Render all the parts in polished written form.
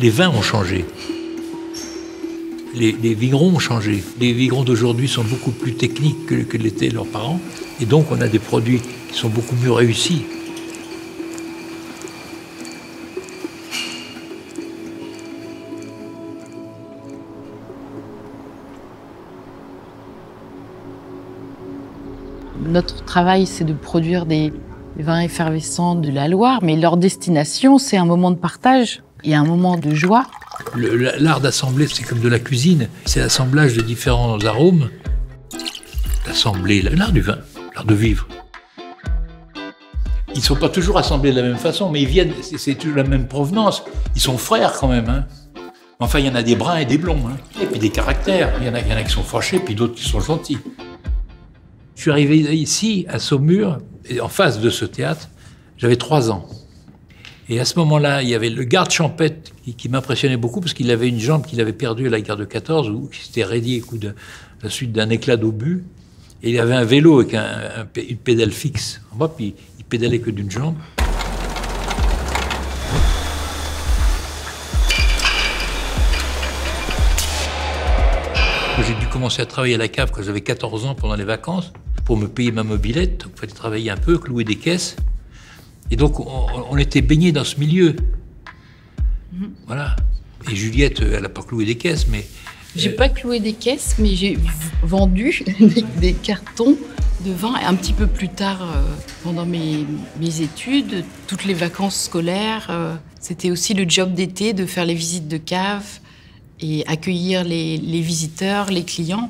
Les vins ont changé. Les vignerons ont changé. Les vignerons d'aujourd'hui sont beaucoup plus techniques que l'étaient leurs parents. Et donc, on a des produits qui sont beaucoup mieux réussis. Notre travail, c'est de produire des vins effervescents de la Loire, mais leur destination, c'est un moment de partage et un moment de joie. L'art d'assembler, c'est comme de la cuisine. C'est l'assemblage de différents arômes. D'assembler, l'art du vin, l'art de vivre. Ils ne sont pas toujours assemblés de la même façon, mais ils viennent, c'est toujours la même provenance. Ils sont frères quand même. Hein. Enfin, il y en a des bruns et des blonds. Hein. Et puis des caractères. Il y en a qui sont fâchés, puis d'autres qui sont gentils. Je suis arrivé ici, à Saumur, en face de ce théâtre, j'avais 3 ans. Et à ce moment-là, il y avait le garde champêtre qui m'impressionnait beaucoup parce qu'il avait une jambe qu'il avait perdue à la guerre de 14 ou qui s'était raidie à la suite d'un éclat d'obus. Et il avait un vélo avec une pédale fixe en bas, puis il pédalait que d'une jambe. J'ai dû commencer à travailler à la cave quand j'avais 14 ans pendant les vacances pour me payer ma mobilette. Donc, il fallait travailler un peu, clouer des caisses. Et donc, on était baignés dans ce milieu. Voilà. Et Juliette, elle n'a pas cloué des caisses, mais... J'ai pas cloué des caisses, mais j'ai vendu des cartons de vin. Et un petit peu plus tard, pendant mes études, toutes les vacances scolaires, c'était aussi le job d'été de faire les visites de cave et accueillir les visiteurs, les clients.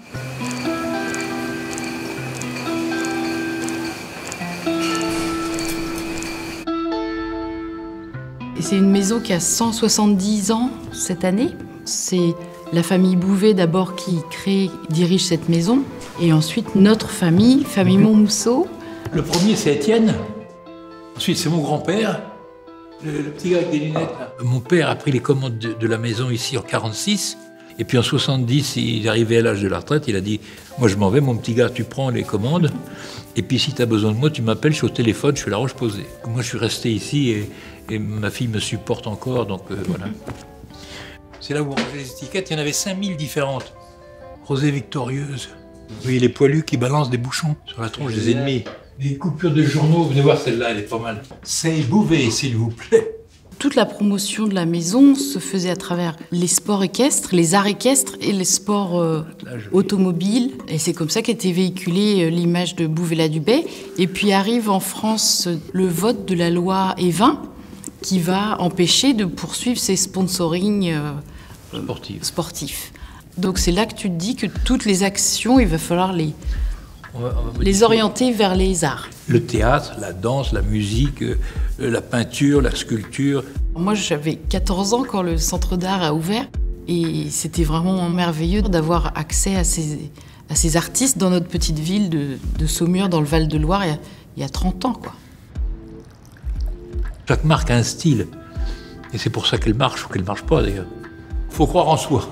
Et c'est une maison qui a 170 ans cette année. C'est la famille Bouvet d'abord qui dirige cette maison. Et ensuite notre famille Montmousseau. Le premier, c'est Étienne. Ensuite, c'est mon grand-père, le petit gars avec des lunettes. Là. Mon père a pris les commandes de la maison ici en 46. Et puis en 70, il est arrivé à l'âge de la retraite. Il a dit, moi je m'en vais, mon petit gars, tu prends les commandes. Et puis si tu as besoin de moi, tu m'appelles, je suis au téléphone, je fais la Roche-Posay. Moi je suis resté ici et ma fille me supporte encore, donc voilà. C'est là où on rangeait les étiquettes, il y en avait 5000 différentes. Rosée victorieuse. Vous voyez les poilus qui balancent des bouchons sur la tronche des ennemis. Des coupures de journaux, venez voir celle-là, elle est pas mal. C'est Bouvet, s'il vous plaît. Toute la promotion de la maison se faisait à travers les sports équestres, les arts équestres et les sports automobiles. Et c'est comme ça qu'était véhiculée l'image de Bouvet-la-Dubé. Et puis arrive en France le vote de la loi E20 qui va empêcher de poursuivre ces sponsorings sportifs. Donc c'est là que tu te dis que toutes les actions, il va falloir les orienter vers les arts. Le théâtre, la danse, la musique, la peinture, la sculpture. Moi, j'avais 14 ans quand le centre d'art a ouvert et c'était vraiment merveilleux d'avoir accès à ces artistes dans notre petite ville de Saumur, dans le Val-de-Loire, il y a 30 ans, quoi. Chaque marque a un style et c'est pour ça qu'elle marche ou qu'elle ne marche pas, d'ailleurs. Il faut croire en soi.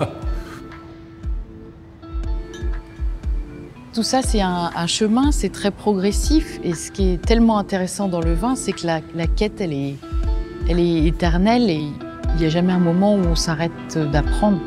Tout ça, c'est un chemin, c'est très progressif. Et ce qui est tellement intéressant dans le vin, c'est que la quête, elle est éternelle et il n'y a jamais un moment où on s'arrête d'apprendre.